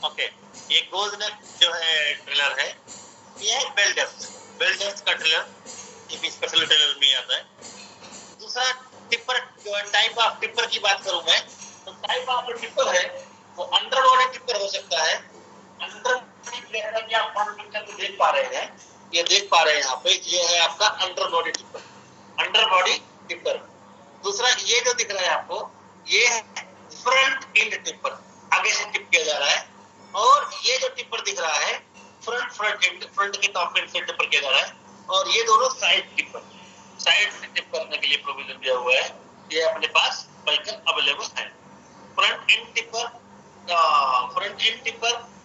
Okay, ये goes नेक जो है ट्रेलर है, ये है बेल डेप्थ का ट्रेलर, ये भी स्पेशल ट्रेलर में आता है। दूसरा टिप्पर जो है, टाइप ऑफ टिप्पर की बात करूं मैं, तो टाइप ऑफ टिप्पर है वो अंडर बॉडी टिप्पर हो सकता है। अंडर बॉडी कि आप पिक्चर को देख पा रहे हैं, ये देख पा रहे हैं यहाँ पे, ये है आपका under body tipper, under body tipper. दूसरा ये जो दिख रहा है आपको, ये है फ्रंट एंड टिप्पर, आगे से टिप किया जा रहा है। और ये जो टिप्पर दिख रहा है फ्रंट के टॉप एंड से टिप्पर किया जा रहा है। और ये दोनों साइड टिप्पर, साइड से टिप करने के लिए प्रोविजन दिया हुआ है, ये अपने पास व्हीकल अवेलेबल है। Front end tipper,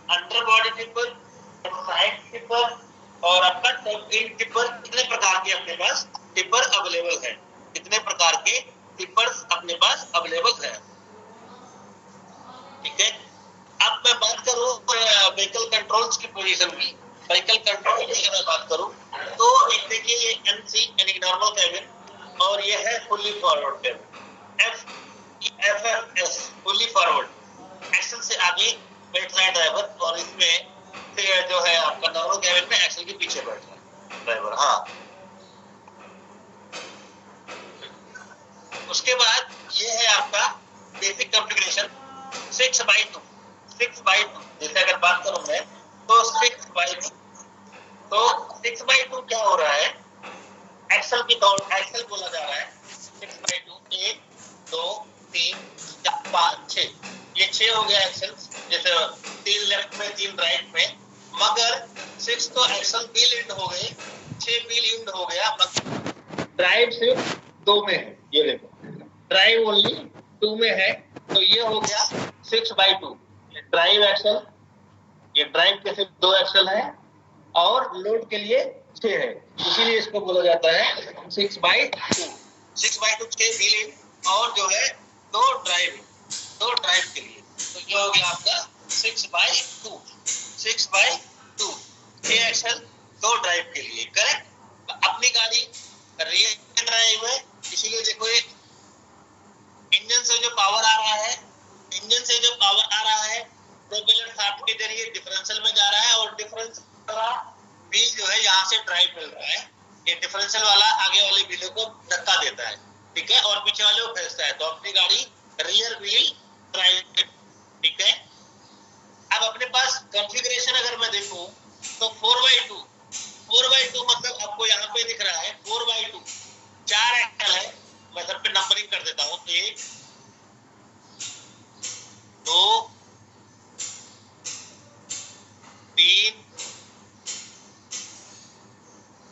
under body tipper, side tipper और आपका टॉप एंड टिप्पर, कितने प्रकार के अपने पास टिप्पर अवेलेबल है, कितने प्रकार के टिप्पर्स अपने पास अवेलेबल है। ठीक है, अब मैं बात करूं व्हीकल कंट्रोल्स की पोजीशन की। व्हीकल कंट्रोल की अगर मैं बात करूं तो एक देखिए, ये एनसी यानी नॉर्मल कैबिन, और ये है fully forward cabin, FFS fully forward. Axle से आगे बैठ रहा है ड्राइवर, और इसमें जो है आपका नॉर्मल कैबिन में एक्सल के पीछे बैठ रहा है ड्राइवर। हाँ, उसके बाद ये है आपका बेसिक कॉन्फ़िगरेशन 6x2, 6x2 जैसे अगर बात करूं मैं तो 6x2, तो 6x2 क्या हो रहा है, एक्सल की काउंट, एक्सल बोला जा रहा है 6x2, 1 2 3 4 5 6, ये 6 हो गया एक्सल, जैसे 3 लेफ्ट में 3 राइट में, मगर 6 तो एक्सल व्हील एंड हो गए, 6 व्हील एंड हो गया, मगर ड्राइव सिर्फ 2 में है। ये देखो, ड्राइव ओनली 2 में है, तो ये हो गया 6x2। ड्राइव एक्सल, ये ड्राइव के सिर्फ 2 एक्सल है और लोड के लिए 6 है, इसीलिए इसको बोला जाता है 6x2। 6x2 6 व्हील और जो है 2 ड्राइव के लिए, तो ये हो गया आपका 6x2, 6x2 6 एक्सल 2 ड्राइव के लिए। करेक्ट। अपनी गाड़ी रियर ड्राइव है, इसीलिए देखो एक इंजन से जो पावर आ रहा है, प्रोपेलर शाफ्ट के जरिए डिफरेंशियल में जा रहा है, और डिफरेंशियल वाला व्हील जो है यहाँ से ड्राइव मिल रहा है, ये डिफरेंशियल वाला आगे वाले व्हील को धक्का देता है, ठीक है, और पीछे वाले को खींचता है, तो अपनी गाड़ी रियर व्हील ड्राइव, ठीक है। अब अपने पास कॉन्फ़िगरेशन अगर मैं देखूं तो 4x2 मतलब आपको यहाँ पे दिख रहा है 4x2, 4 एक्सल है, मैं सब पे नंबरिंग कर देता हूँ, 1 2 3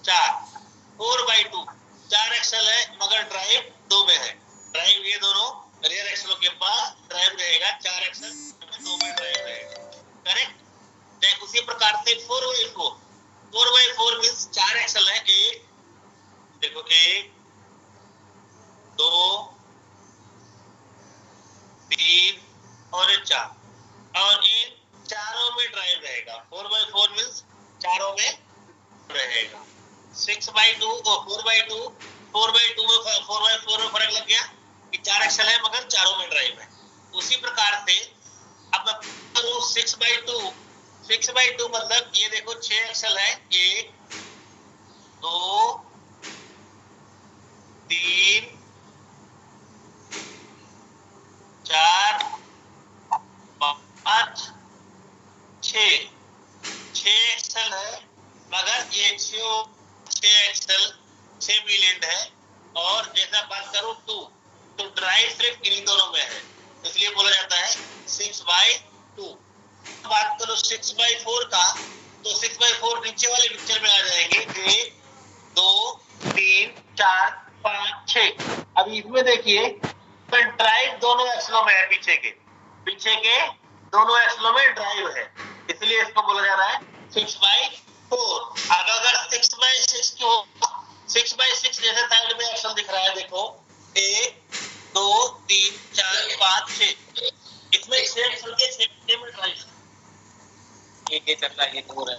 4, 4x2 4 एक्सल है, मगर ड्राइव 2 में है। ड्राइव ये दोनों रियर एक्सलों के पास ड्राइव रहेगा, 4 एक्सल 2 में ड्राइव रहेगा। करेक्ट। उसी प्रकार से 4x4 मींस 4 एक्सल है, 1 देखो 1 2 3 और 4, और इन चारों में ड्राइव रहेगा। 4x4 मींस चारों में रहेगा। 6x2 और 4x2 में 4x4 में फर्क लग गया कि 4 एक्सल है मगर चारों में ड्राइव है। उसी प्रकार से अब मैं करूं 6x2 मतलब ये देखो 6 एक्सल है, 1 2 3 4 5 6 एक्सल है, मगर ये 6 एक्सल 6 व्हील एंड है, और जैसा बात करूं 2 तो ड्राइव सिर्फ इन्हीं दोनों में है, इसलिए बोला जाता है 6x2। बात करो 6x4 का, तो 6x4 नीचे वाले पिक्चर में आ जाएंगे, 1 2 3 4 5 6। अब इसमें देखिए ड्राइव दोनों एक्सलों में है, पीछे के दोनों एक्सलों में ड्राइव है, इसलिए इसको बोला जा रहा है 6x4। अब अगर 6x6 की हो, 6x6 जैसे साइड में एक्सल दिख रहा है, देखो 1 2 3 4 5 6, इसमें 6 एक्सल के 6 में ड्राइव है, ये चल रहा है, ये दूर है,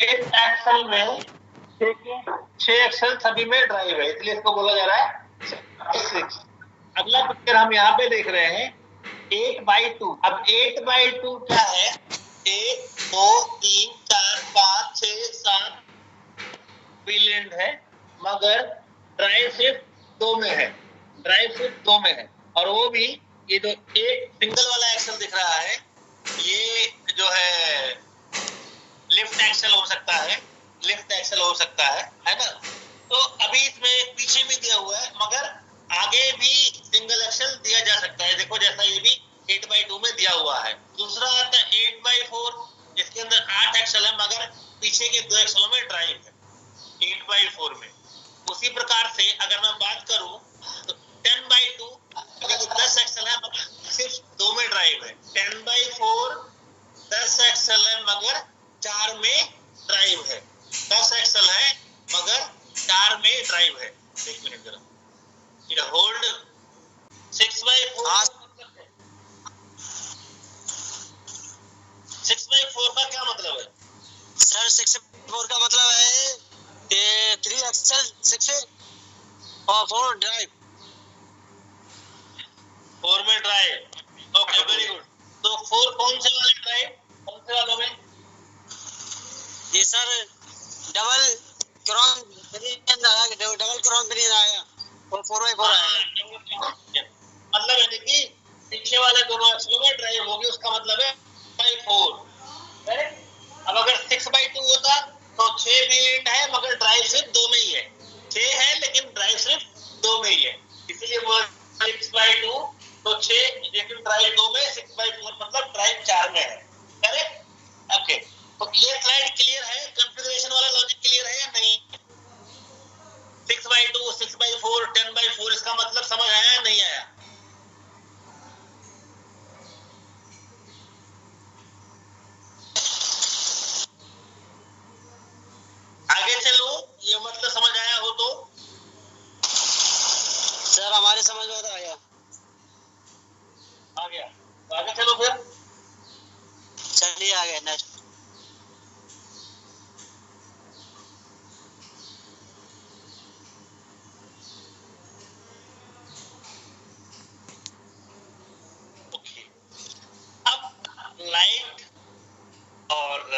एक एक्सल में 6 एक्सल सभी में ड्राइव है, इसलिए इसको बोला जा रहा है 6x6। अगला पिक्चर हम यहाँ पे देख रहे हैं 8/2। अब 8/2 क्या है? 1 2 3 4 5 6 7 बिलियन है, मगर ड्राइव सिर्फ 2 में है। ड्राइव सिर्फ 2 में है, और वो भी ये जो एक सिंगल वाला एक्सल दिख रहा है, ये जो है लिफ्ट एक्सल हो सकता है, लिफ्ट एक्सल हो सकता है ना। तो अभी इसमें पीछे भी दिया हुआ है, मगर आगे भी सिंगल एक्सल दिया जा सकता है। देखो जैसा ये भी 8/2 में दिया हुआ है। दूसरा आता है 8/4, जिसके अंदर 8 एक्सल है, मगर पीछे के 2 एक्सलों में ड्राइव है 8/4 में। उसी प्रकार से अगर मैं बात करूं तो 10/2, 10 एक्सल है मगर सिर्फ 2 में ड्राइव है। 10/4 10 एक्सल है मगर 4 में ड्राइव है। 10 एक्सल है मगर 4 में ड्राइव है। एक मिनट जरा, ये होल्ड 6/4 6/4 का क्या मतलब है सर? 6/4 का मतलब है कि 3 एक्सल 6 और 4 ड्राइव, 4 में ड्राइव। Okay, very good. तो 4 कौन से वाले ड्राइव, कौन से वालों में? ये सर डबल क्रॉस ग्रेडियंट आया, डबल क्रॉस ग्रेडियंट आया और 4/4 आया। मतलब है कि पीछे वाले दोनों एक्सलों में ड्राइव होगी, उसका मतलब है 4। अब अगर 6/2 होता तो 6 बिलियन है मगर ड्राइव सिर्फ 2 में ही है। 6 है लेकिन ड्राइव सिर्फ 2 में ही है, इसीलिए वो 6/2। तो 6 लेकिन ड्राइव 2 में, 6/4 मतलब ड्राइव 4 में है। करेक्ट? ओके, तो ये स्लाइड क्लियर है? कॉन्फ़िगरेशन वाला लॉजिक क्लियर है या नहीं? 6/2 6/4 10/4 इसका मतलब समझ आया या नहीं आया? आगे चलो, ये मतलब समझ आया हो तो? सर हमारे समझ में तो आया। आ गया तो आगे चलो फिर। चलिए आगे नेक्स्ट। ओके, अब लाइट और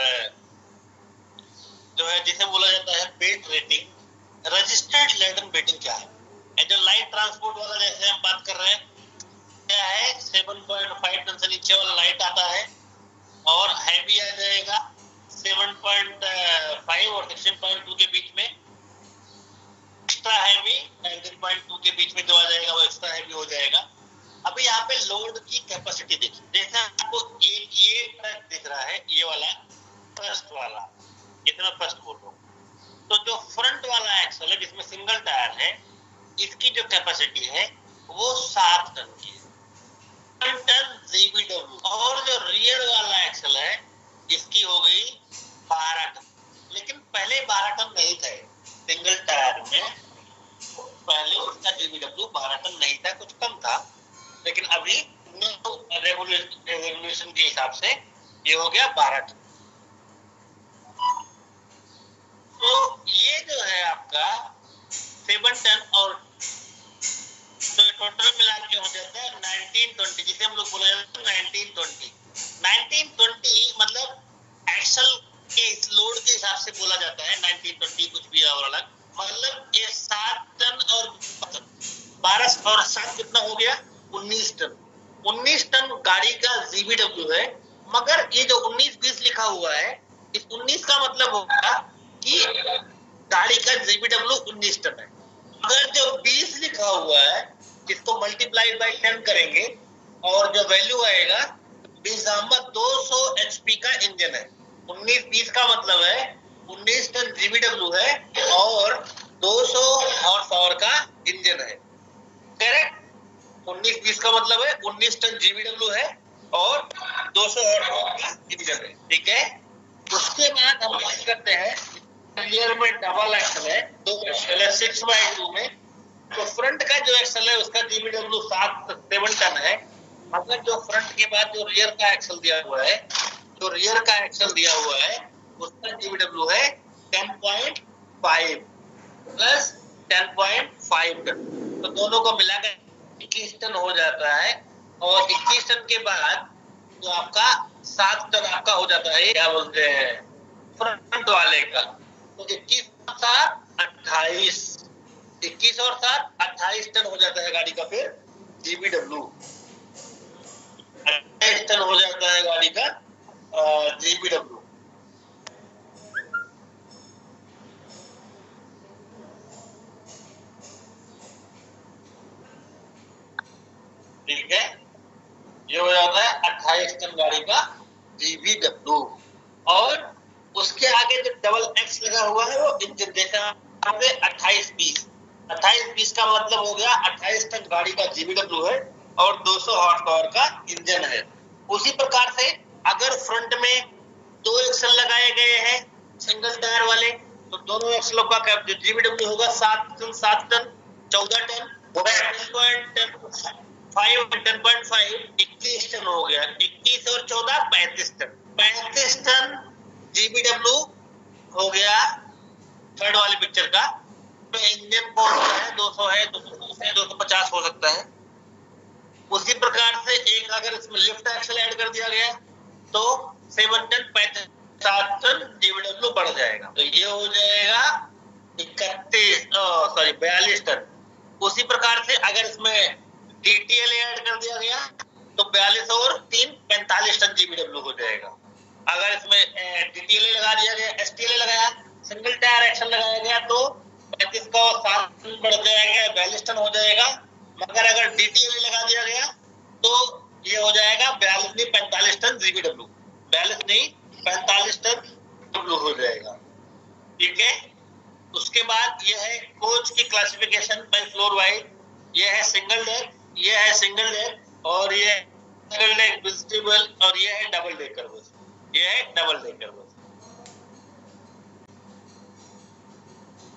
जो है जिसे बोला जाता है बेट रेटिंग, रजिस्टर्ड लैडन बेटिंग क्या है? जो लाइट ट्रांसपोर्ट वाला जैसे हम बात कर रहे हैं, क्या है 7.5 टन से नीचे वाला लाइट आता है, और हैवी आ जाएगा 7.5 और 16.2 के बीच में। एक्स्ट्रा हैवी 19.2 के बीच में जो आ जाएगा वो एक्स्ट्रा हैवी हो जाएगा। अभी यहाँ पे लोड की कैपेसिटी देखिए, जैसे आपको ये ट्रक दिख रहा है, ये वाला फर्स्ट वाला, ये तो मैं फर्स्ट बोल रहा हूँ। तो जो फ्रंट वाला एक्सल है जिसमें सिंगल टायर है, इसकी जो कैपेसिटी है वो 7 टन की है, 7 टन जीबीडब्ल्यू। और जो रियर वाला एक्सल है इसकी हो गई 12 टन। लेकिन पहले 12 टन नहीं था, सिंगल टायर में पहले उसका जीबीडब्ल्यू 12 टन नहीं था, कुछ कम था। लेकिन अभी रेवोल्यूशन के हिसाब से ये हो गया 12 टन। तो ये जो है आपका 7 टन, और तो टोटल मिला के हो जाता है 1920, जिसे हम लोग बोला जाता है 1920 मतलब एक्सल के इस लोड के हिसाब से बोला जाता है 1920, कुछ भी और अलग। मतलब ये 7 टन और 12 और 7 कितना हो गया? 19 टन। 19 टन गाड़ी का जीबीडब्ल्यू है, मगर ये जो 19-20 लिखा हुआ है, इस 19 का मतलब होगा कि गाड़ी का जीबीडब्ल्यू 19 टन है। अगर जो 20 लिखा हुआ है इसको मल्टीप्लाई बाय 10 करेंगे और जो वैल्यू आएगा, 200 एचपी का इंजन है। 19-20 का मतलब है 19 टन जीबीडब्ल्यू है और 200 हॉर्स पावर का इंजन है। करेक्ट? 19-20 का मतलब है 19 टन जीबीडब्ल्यू है और 200 हॉर्स पावर का इंजन है। ठीक है, उसके बाद हम बात करते हैं रियर में डबल एक्सल है, 2 एक्सल है 6/2 में। तो फ्रंट का जो एक्सल है उसका जीबीडब्ल्यू 7 टन है, मगर जो फ्रंट के बाद जो रियर का एक्सल दिया हुआ है, जो रियर का एक्सल दिया हुआ है उसका जीबीडब्ल्यू है 10.5 प्लस 10.5 टन। तो दोनों को मिलाकर 21 टन हो जाता है, और 21 टन के बाद तो आपका 7 टन आपका हो जाता है, क्या बोलते हैं, फ्रंट वाले का। तो 21 और 7 28, 21 और 7 28 टन हो जाता है गाड़ी का फिर GVW, 28 टन हो जाता है गाड़ी का GVW। ठीक है, ये हो जाता है 28 टन गाड़ी का GVW। और उसके आगे जो डबल एक्स लगा हुआ है वो इंजन, जैसा 28-20, 28-20 का मतलब हो गया 28 टन गाड़ी का GVW है और 200 हॉर्स पावर का इंजन है। उसी प्रकार से अगर फ्रंट में 2 एक्सल लगाए गए हैं सिंगल टायर वाले, तो दोनों एक्सलों का जो GVW होगा 7 टन 14 टन, 10.5 21 टन हो गया। 21 और 14 35 टन, 35 टन GVW हो गया थर्ड वाले पिक्चर का। तो इंजन कौन सा है, 200 है, 250 हो सकता है। उसी प्रकार से एक अगर इसमें लिफ्ट एक्सल ऐड कर दिया गया तो 7 टन 7 टन GVW बढ़ जाएगा, तो ये हो जाएगा 42 टन। उसी प्रकार से अगर इसमें DTL ऐड कर दिया गया तो 42 और 3 45 टन GVW हो जाएगा। अगर इसमें DTL लगा दिया गया, STL लगाया, सिंगल टायर एक्शन लगाया गया तो 35 का 7 टन बढ़ जाएगा, 42 टन हो जाएगा। मगर अगर DTL लगा दिया गया तो ये हो जाएगा 42 नहीं 45 टन GVW, 42 नहीं 45 टन GVW हो जाएगा। ठीक है, उसके बाद ये है कोच की क्लासिफिकेशन बाय फ्लोर वाइज। ये है सिंगल डेक, ये है सिंगल डेक, और ये सिंगल डेक वेजिटेबल, और ये है डबल डेकर बस, ये है डबल डेकर बस।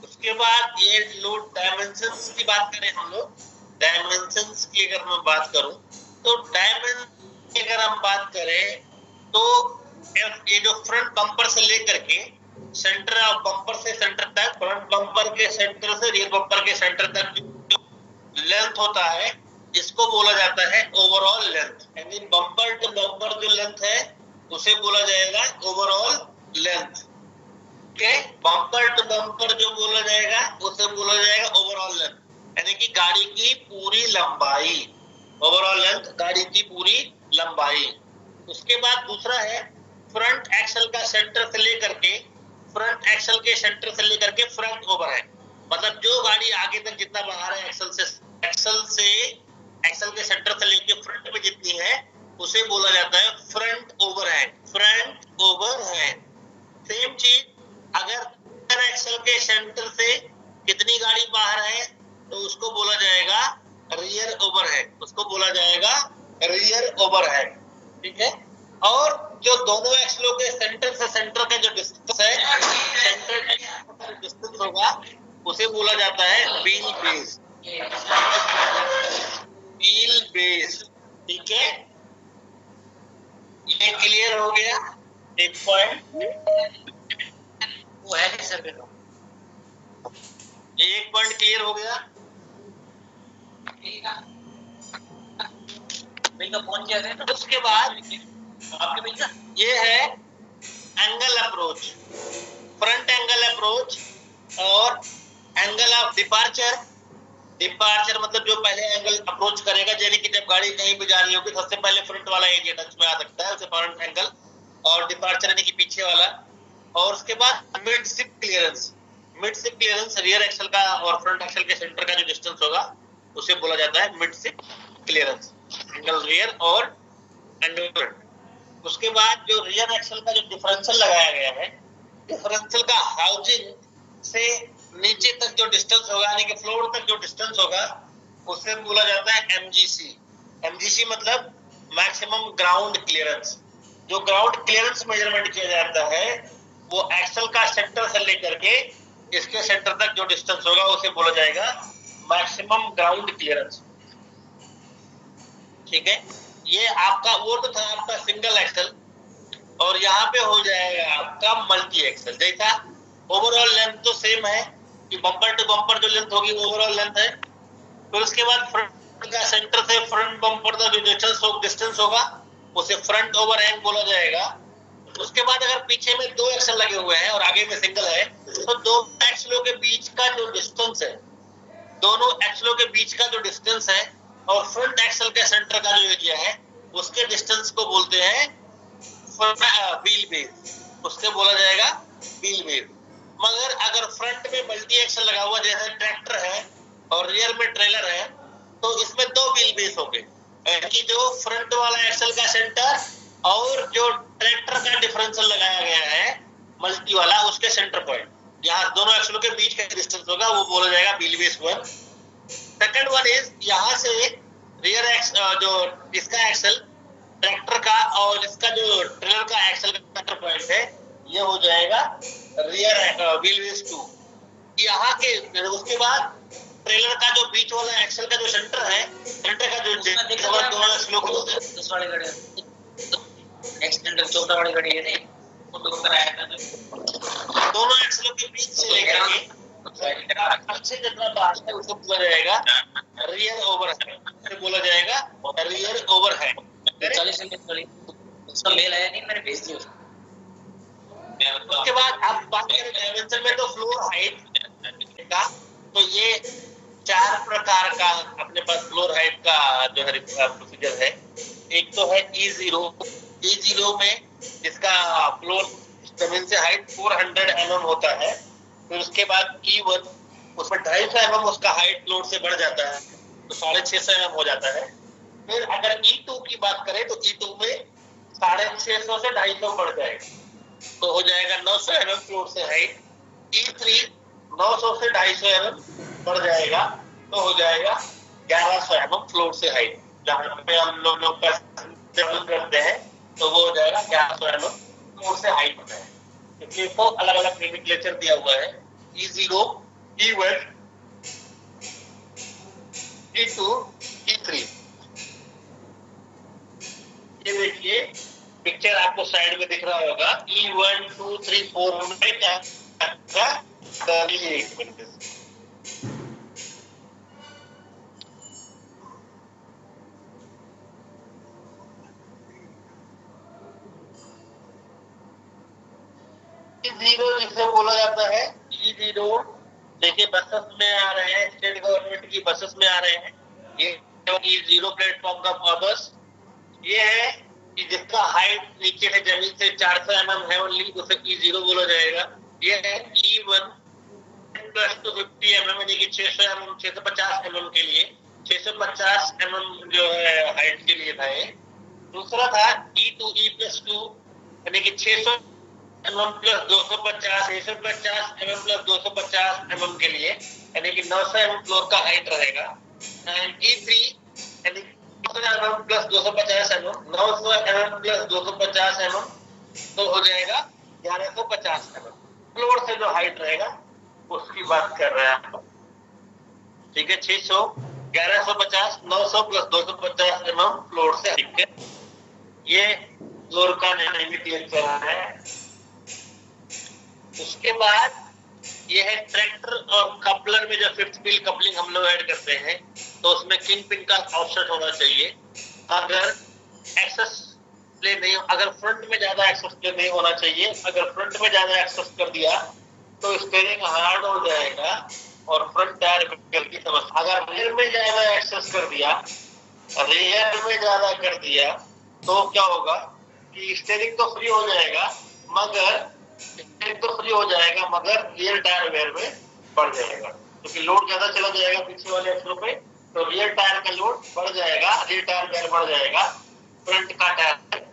उसके बाद ये लोड डायमेंशंस की बात करें हम लोग, डायमेंशंस की अगर मैं बात करूं तो डायमेंशन की अगर हम बात करें तो ये जो फ्रंट बम्पर से लेकर के सेंटर ऑफ बम्पर से सेंटर तक, फ्रंट बम्पर के सेंटर से रियर बम्पर के सेंटर तक जो लेंथ होता है इसको बोला जाता है ओवरऑल लेंथ। यानी बम्पर टू बम्पर जो लेंथ है उसे बोला जाएगा overall length. Bumper to bumper जो बोला जाएगा उसे बोला जाएगा ओवरऑल लेंथ, यानी कि गाड़ी की पूरी लंबाई, ओवरऑल लेंथ गाड़ी की पूरी लंबाई। उसके बाद दूसरा है फ्रंट एक्सल का सेंटर से लेकर के, फ्रंट एक्सल के सेंटर से लेकर के फ्रंट ओवरहेड, मतलब जो गाड़ी आगे तक जितना बाहर है एक्सल के सेंटर से लेकर फ्रंट में जितनी है उसे बोला जाता है front overhead, front overhead. Same चीज अगर एक्सल के सेंटर से कितनी गाड़ी बाहर है तो उसको बोला जाएगा रियर ओवरहेड, उसको बोला जाएगा रियर ओवरहेड। ठीक है, और जो दोनों एक्सलों के सेंटर से सेंटर का जो डिस्टेंस है, सेंटर डिस्टेंस होगा उसे बोला जाता है व्हील बेस, व्हील बेस। ठीक है, ये क्लियर हो गया एक पॉइंट, वो है नहीं सर, एक पॉइंट क्लियर हो गया। फोन किया था। उसके बाद आपके मिल ये है angle approach, front angle approach और एंगल ऑफ डिपार्चर। डिपार्चर मतलब जो पहले एंगल अप्रोच करेगा, यानी कि जब गाड़ी कहीं भी जा रही होगी सबसे पहले फ्रंट वाला एरिया टच में आ सकता है, उसे फ्रंट एंगल, और डिपार्चर यानी कि पीछे वाला। और उसके बाद mid ship clearance, mid ship clearance rear axle का और फ्रंट एक्सल के सेंटर का जो डिस्टेंस होगा उसे बोला जाता है mid ship clearance, angle rear और एंगल फ्रंट। उसके बाद जो रियर एक्सल का जो डिफरेंशियल लगाया गया है, डिफरेंशियल का हाउसिंग से नीचे तक जो डिस्टेंस होगा यानी कि फ्लोर तक जो डिस्टेंस होगा उसे बोला जाता है MGC। MGC मतलब मैक्सिमम ग्राउंड क्लियरेंस। जो ग्राउंड क्लियरेंस मेजरमेंट किया जाता है वो एक्सल का सेंटर से लेकर के इसके सेंटर तक जो डिस्टेंस होगा उसे बोला जाएगा मैक्सिमम ग्राउंड क्लियरेंस। ठीक है, ये आपका वो तो था आपका सिंगल एक्सल, और यहाँ पे हो जाएगा आपका मल्टी एक्सल। जैसा ओवरऑल लेंथ तो सेम है कि बम्पर टू बम्पर जो लेंथ होगी वो ओवरऑल लेंथ है। फिर उसके बाद फ्रंट का सेंटर से फ्रंट बम्पर तक जो डिस्टेंस होगा उसे फ्रंट ओवरहैंग बोला जाएगा। उसके बाद अगर पीछे में 2 एक्सल लगे हुए हैं और आगे में सिंगल है तो 2 एक्सलों के बीच का जो डिस्टेंस है, दोनों एक्सलों के बीच का जो डिस्टेंस है और फ्रंट एक्सल के सेंटर का जो एरिया है उसके डिस्टेंस को बोलते हैं व्हील बेस, उसके बोला जाएगा व्हील बेस। मगर अगर फ्रंट में मल्टी एक्सल लगा हुआ जैसे ट्रैक्टर है और रियर में ट्रेलर है तो इसमें 2 व्हील बेस होंगे, कि जो फ्रंट वाला एक्सल का सेंटर और जो ट्रैक्टर का डिफरेंशियल लगाया गया है मल्टी वाला उसके सेंटर पॉइंट, यहाँ दोनों एक्सलों के बीच का डिस्टेंस होगा वो बोला जाएगा wheel base 1। Second one is यहाँ से रियर एक्स जो इसका एक्सल ट्रैक्टर का और इसका जो ट्रेलर का एक्सल का सेंटर पॉइंट है ये हो जाएगा रियर व्हील बेस 2। यहाँ के उसके बाद ट्रेलर का जो बीच वाला एक्सल का जो सेंटर है, सेंटर का जो दोनों एक्सलों को 10 वाली गाड़ी एक्सटेंडर छोटा वाली गाड़ी है नहीं वो तो कराया था दोनों एक्सलों के बीच से लेकर के अच्छे जितना बाहर है उसको बोला जाएगा रियर ओवरहैंग, बोला जाएगा रियर ओवरहैंग। 40 वाली उसका मेल आया नहीं, मैंने भेज दिया उसको। उसके बाद आप बात करें डायमेंशन में तो फ्लोर हाइट का, तो ये 4 प्रकार का अपने पास फ्लोर हाइट का जो है प्रोसीजर है। एक तो है E0 में जिसका फ्लोर जमीन से हाइट 400 mm होता है। फिर उसके बाद E1 उसमें 250 mm उसका हाइट फ्लोर से बढ़ जाता है तो 650 mm हो जाता है। फिर अगर E2 की बात करें तो E2 में 650 से 250 बढ़ जाएगा तो हो जाएगा 900 mm फ्लोर से हाइट। E3 900 से 250 mm बढ़ जाएगा तो हो जाएगा 1100 mm फ्लोर से हाइट। जहाँ पे हम लोग ट्रेवल करते हैं तो वो हो जाएगा 1100 mm फ्लोर से हाइट होता है। इसलिए तो अलग अलग नोमेनक्लेचर दिया हुआ है E0, E1, E2, E3। ये देखिए पिक्चर आपको साइड में दिख रहा होगा E1, 2, 3, 4 में क्या E0 जिसे बोला जाता है E0। देखिए बसेस में आ रहे हैं, स्टेट गवर्नमेंट की बसेस में आ रहे हैं ये E0 प्लेटफॉर्म का बस। ये है कि जिसका हाइट नीचे है जमीन से 400 mm है ओनली, उसे E0 बोला जाएगा। ये है E1 प्लस 250 mm यानी कि 600 mm 650 mm के लिए 650 mm जो है हाइट के लिए था ये। दूसरा था E2 E+2 यानी कि 600 mm plus 250 650 mm plus 250 mm के लिए यानी कि 900 mm फ्लोर का हाइट रहेगा। E3 यानी 900 mm plus 250 mm 900 mm plus 250 mm तो हो जाएगा 1150 mm फ्लोर से जो हाइट रहेगा उसकी बात कर रहे हैं हम। ठीक है 600 1150 900 प्लस 250 mm फ्लोर से, ठीक है। ये फ्लोर का नोमेनक्लेचर है। उसके बाद ये है ट्रैक्टर और कपलर में जो फिफ्थ व्हील कपलिंग हम लोग ऐड करते हैं तो उसमें किंग पिन का ऑफसेट होना चाहिए। अगर एक्सेस प्ले नहीं, अगर फ्रंट में ज्यादा एक्सेस प्ले नहीं होना चाहिए। अगर फ्रंट में ज्यादा एक्सेस कर दिया तो स्टीयरिंग हार्ड हो जाएगा और फ्रंट टायर की समस्या। अगर रियर में ज्यादा एक्सेस कर दिया, रियर में ज्यादा कर दिया तो क्या होगा कि स्टीयरिंग तो फ्री हो जाएगा मगर रियर टायर वेयर में बढ़ जाएगा क्योंकि लोड ज्यादा चला जाएगा पीछे वाले एक्सलों पे तो रियर टायर का लोड बढ़ जाएगा, रियर टायर वेयर बढ़ जाएगा। फ्रंट का टायर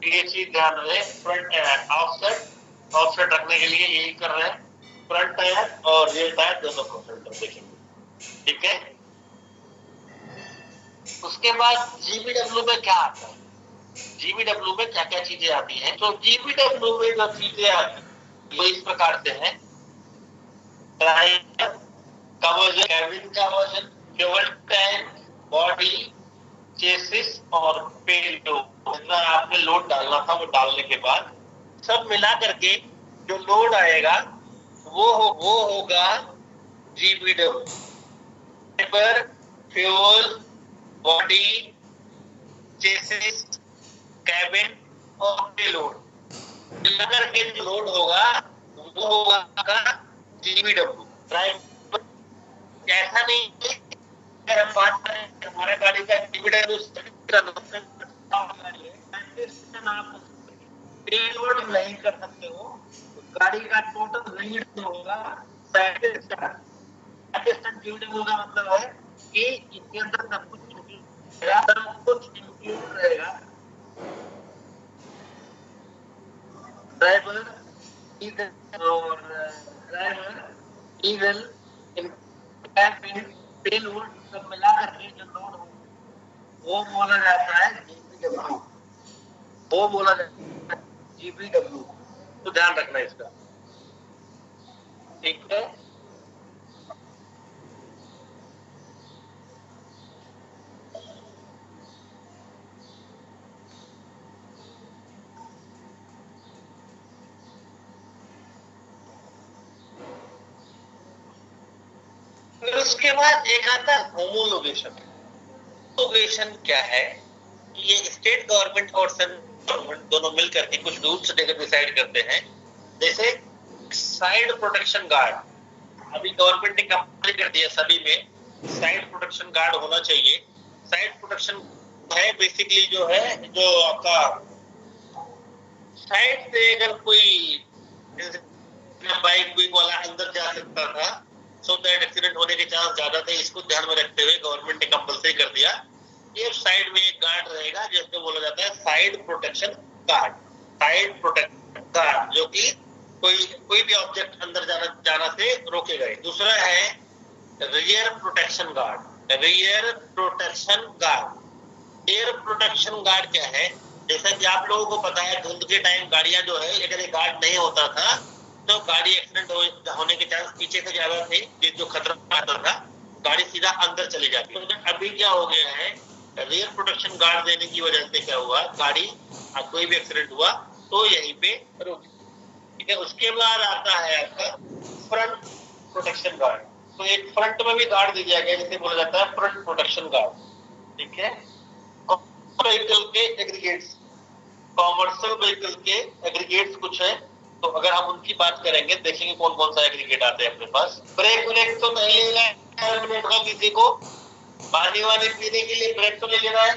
ये चीज ध्यान रहे, फ्रंट ऑफसेट रखने के लिए यही कर रहे हैं, फ्रंट टायर और रियर टायर दोनों को सेंटर देखेंगे, ठीक है। उसके बाद जीबीडब्ल्यू में क्या आता है, जीबीडब्ल्यू में क्या क्या चीजें आती हैं। तो जीबीडब्ल्यू में जो चीजें आती है वो इस प्रकार से है, का वर्जन, कैबिन का version, fuel tank, body, chassis और पेलोड। जितना आपने लोड डालना था वो डालने के बाद सब मिला करके जो लोड आएगा वो होगा जीबीडब्ल्यू पर फ्यूल, बॉडी, चेसिस, कैबिन और पेलोड मिलाकर के जो लोड होगा वो होगा आपका जीबीडब्ल्यू, राइट। ऐसा नहीं है अगर हम बात करें हमारे गाड़ी का जीबीडब्ल्यू आप पेलोड नहीं कर सकते हो, गाड़ी का टोटल वेट जो होगा 35 टन। 35 टन जीबीडब्ल्यू का मतलब है कि इसके अंदर सब कुछ इंक्लूड रहेगा, ड्राइवर, और ड्राइवर, डीजल, पेलोड सब मिला करके जो लोड हो वो बोला जाता है जीबीडब्ल्यू, वो बोला जाता है जीबीडब्ल्यू। तो ध्यान रखना इसका, ठीक है। फिर उसके बाद एक आता है होमोलोगेशन। होमोलोगेशन क्या है? ये स्टेट गवर्नमेंट और सेंट्रल गवर्नमेंट दोनों मिलकर के कुछ रूल्स डिसाइड करते हैं। जैसे साइड प्रोटेक्शन गार्ड, अभी गवर्नमेंट ने कंपल्सरी कर दिया सभी में साइड प्रोटेक्शन गार्ड होना चाहिए। साइड प्रोटेक्शन है बेसिकली जो है जो आपका साइड से अगर कोई बाइक वाला अंदर जा सकता था, सो दैट एक्सीडेंट होने के चांस ज्यादा थे। इसको ध्यान में रखते हुए गवर्नमेंट ने कंपल्सरी कर दिया ये साइड में एक गार्ड रहेगा जिसको बोला जाता है side protection guard. Side protection guard जो कि कोई भी ऑब्जेक्ट अंदर जाना से रोकेगा। दूसरा है rear protection guard. Rear protection guard, air protection guard क्या है? जैसा कि आप लोगों को पता है धुंध के टाइम गाड़ियां जो है अगर ये गार्ड नहीं होता था तो गाड़ी एक्सीडेंट होने के चांस पीछे से ज्यादा थे, जो खतरा आता था गाड़ी सीधा अंदर चली जाती। तो अभी क्या हो गया है, रियर प्रोटेक्शन गार्ड देने की वजह से क्या हुआ, गाड़ी कोई भी एक्सीडेंट हुआ तो यहीं पे रुक, ठीक है। उसके बाद आता है आपका फ्रंट प्रोटेक्शन गार्ड। तो एक फ्रंट में भी गार्ड दे दिया गया जिसे बोला जाता है फ्रंट प्रोटेक्शन गार्ड, ठीक है। व्हीकल के एग्रीगेट्स, कॉमर्शियल व्हीकल के एग्रीगेट्स कुछ है, तो अगर हम उनकी बात करेंगे देखेंगे कौन कौन सा एग्रीगेट आते हैं अपने पास। ब्रेक तो नहीं लेना है किसी को, पानी वानी पीने के लिए ब्रेक तो ले लेना है।